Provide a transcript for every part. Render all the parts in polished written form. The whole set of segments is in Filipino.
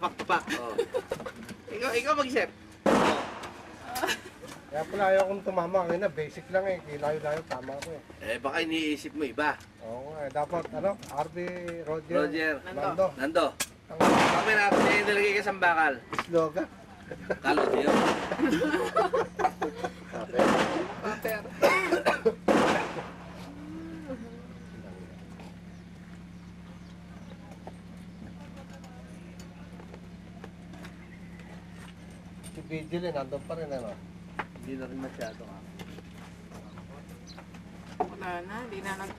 Papak-pak. Oh. Ikaw mag-isip. Kaya pala ayaw kong tumama kanina, basic lang eh. Kilayo-layo, tama ko eh. Baka iniisip mo iba. Oo nga, dapat RB, Roger, Roger. Nando. Nando. Ang Kami na, nilagay ka sa bakal. slogan. Kalot yun. Paper. Si Vigil eh, nandun pa rin ano. Hindi na rin masyado ka. Wala na, di na nag...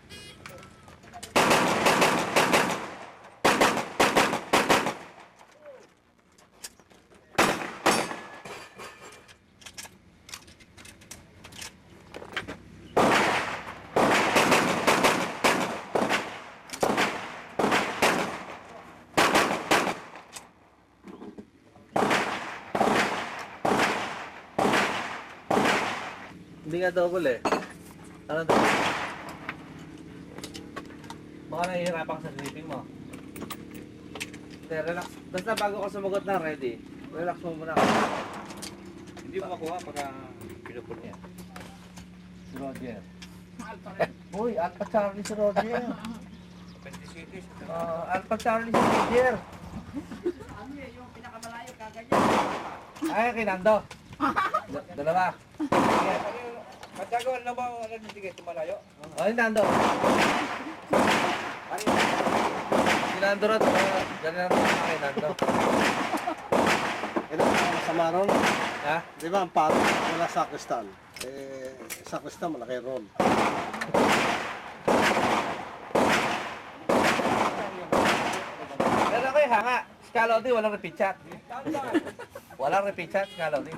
Hindi nga double eh. Ano double? Baka nahihirapan ka sa sleeping mo. Hindi, relax. Basta bago ka sumagot na ready, relax mo muna. Hindi mo makuha pagka pinupun niya. Si Roger. Uy, Alpha Charlie si Roger. Alpha Charlie si Roger. Ay, kay Nando. Dalawa. Sige. Matagawan na ba ang hindi kayo tumalayo? Ay, Nando. Si Nando rin. Ganyan natin kay Nando. Kailan ang masama ron? Ha? Di ba ang pato, wala sa kristal. Sa kristal malaki ron. Pero ako yung hanga. Scalodi, walang repeat shot. Walang repeat shot, Scalodi.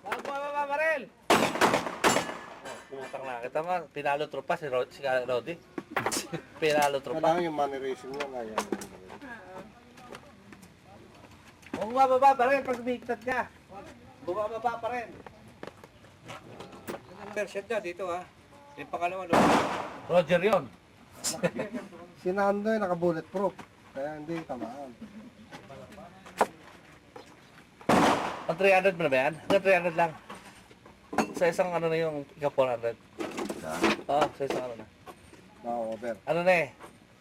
Saan po ba, Marel? Putang na. Kita mo, pinalo tropa si Scalodi. Pinalo tropa. Kailangan yung money racing niya nga yan. Kung bumababa pa rin pag bigtat ka. Bumababa pa rin. First shot na dito ha. Yung pangalawa no. Roger yun. Si Nando ay naka-bulletproof. Kaya hindi tamaan. Pag 300 mo na ba yan? Hanggang 300 lang. Sa isang ano na yung ika 400. Oo, sa isang ano na. Na-over. Ano na eh,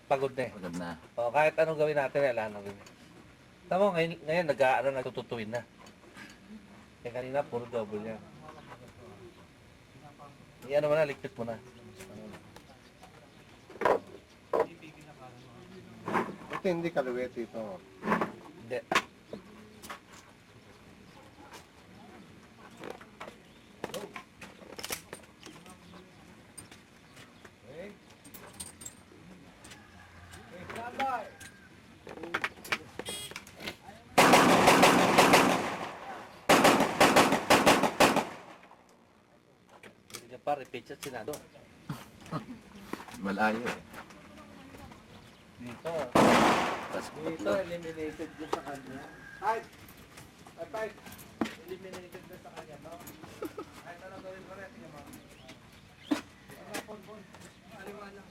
pagod na eh. Pagod na. O, kahit anong gawin natin, wala nang gawin. Tama mo, ngayon nagtututuin na. Eh kanina, puro double yan. Ano mo na, likpit mo na. Ito hindi kaluwet ito. Hindi. Hindi ka pa, repeat shot sinado. Malayo eh. Dito. Tapos Dito, eliminated doon sa kanya. Ay! Ay! Eliminated doon sa kanya, no? Ay, ano gawin ko rin? Tingnan mo. Ano, pon. Aliwa lang.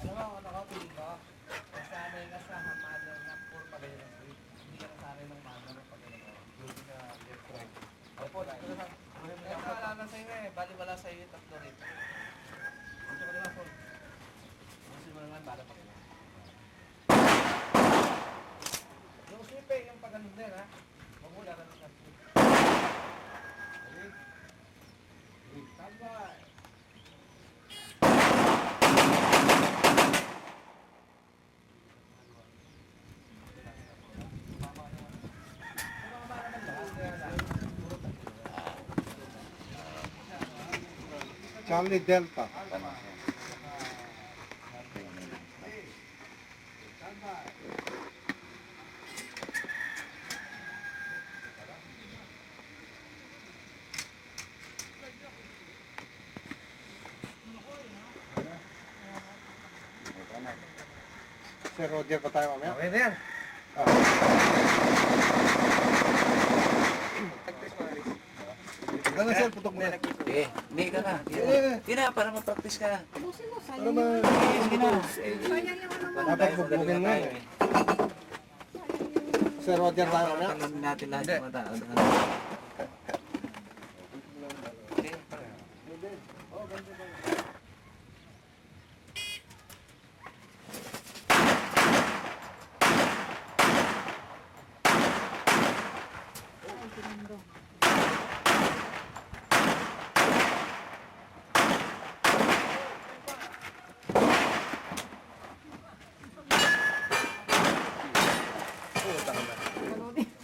Alam mo, ano ko, piling ko? Nasanay ka sa mother ng poor pala yun. Hindi ka nasanay ng mother ng pag doon ka left right. Opo, ito na. Ito wala na sa'yo eh. Bali wala sa'yo yung tatlo rito. Ito ka na, Paul. Kasi mo naman, bala pa kayo. Yung sweep eh, yung pag-anong din ha. Mamula ka ng sweep. Tambay! Charlie Delta. Si Roger pa tayo mamaya. Okay na yan. Ganun sir, putok mo. Sige, hindi ka na. Hindi na, para mag-practice ka. Ubusin mo, Para sayang ma... Sige na. sayang yung ano mo. Dapat bugbugin mo. Sir Roger tayo na. Tanong natin lahat yung mga tao.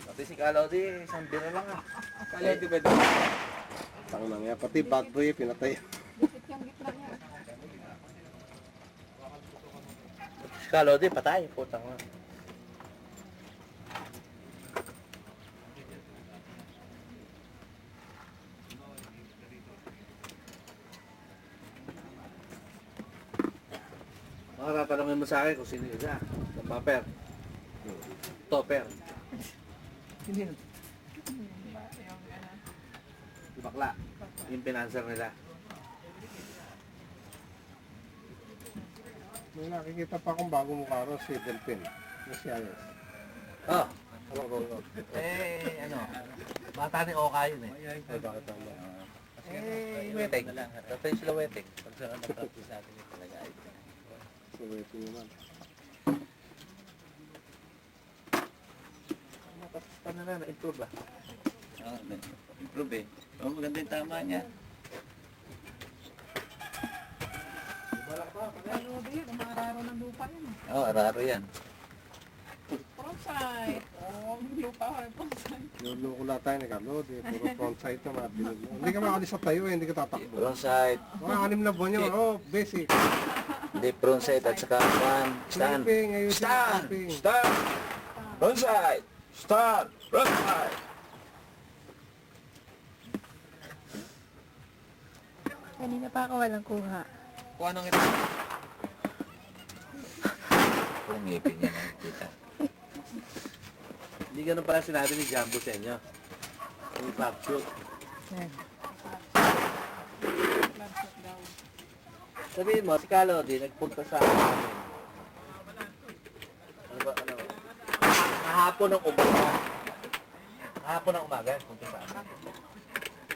Pati si Kalodi, isang biro lang ah. Kalodi ba doon? Tang na nga, pati bad boy pinatay. Dikit yung gitna niya. Si Kalodi, patay. Putang na. Makakatanongin mo sa akin kung sino yun siya. Topper. Topper. Hindi yun. Yung bakla. Yung pinanser nila. May nakikita pa akong bagong mukha ro, si Delpin. Si Ayos. Oh. Ano? Bata ni Oka yun eh. Ay, bakit tama? Wetek. Tatay sila wetek. Pag sila na-practice natin yung talaga ay. So, wait naman. Paano na, na-improve ba? Oo, na-improve eh. Oo, maganda yung tama niya. Ano ba yun? Umararo ng lupa yun. Oo, araro yan. Frontside. Oo, lupa ko rin frontside. Luloko na tayo ni Carlo. Puro frontside na mga binig mo. Hindi ka makalis sa tayo, hindi ka tatakbo. Frontside. Mga 6 na buwan yun. Oh, basic. Hindi, frontside at saka stand. Stand. Sleeping, ayusin ang Stand! sleeping. Stand! Frontside! Stand! Frontside! Kanina pa ako walang kuha. Kung anong ito? Kung ngipin niya nakikita. Hindi ganun pala sinabi ni Jumbo sa inyo. Yung pop shoot. Sabihin mo, si Kalodi nagpunta sa amin. Ano ba, ano? Kahapon ng umaga. Kahapon ng umaga, punta sa amin.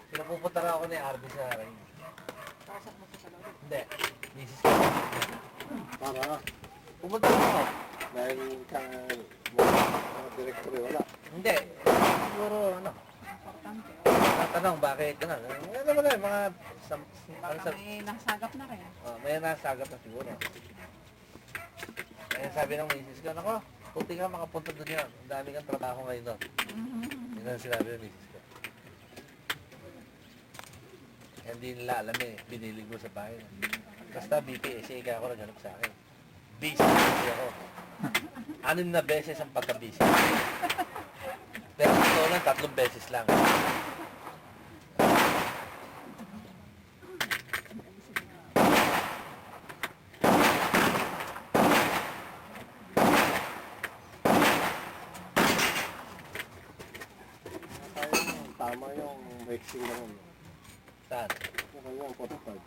Pinapupunta na ako ni Arby sa ring. Hindi. Misis ko. Para, Pumunta na ako. dahil kang mga directory wala. Hindi. Siguro, ano? Tatanong, bakit? Ano naman eh, mga... Baka may nasagap na rin. May nasagap na siguro. Kaya sabi ng misis ko, nako, puti ka makapunta doon yan. Ang dami kang trabaho ngayon doon. Yun ang sinabi ng misis ko. Hindi nila alam eh, binilig mo sa bahay. Basta BPSA kaya ako naghanap sa akin. Busy ako. 6 na beses ang pagka-busy. Pero ito lang, 3 beses lang. Tama yung vaccine na rin. Saan? Ano yung 45?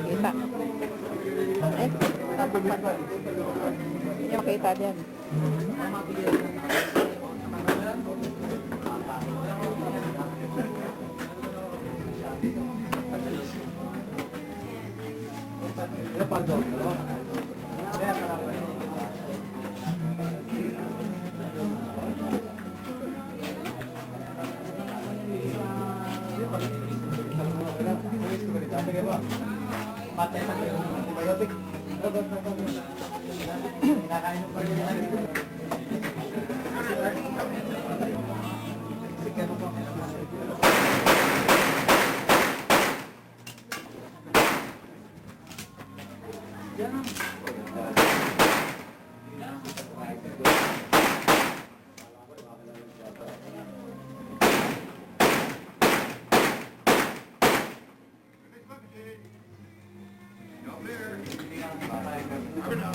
Kita. Eh, tapos pa. Hindi makita dyan. For now.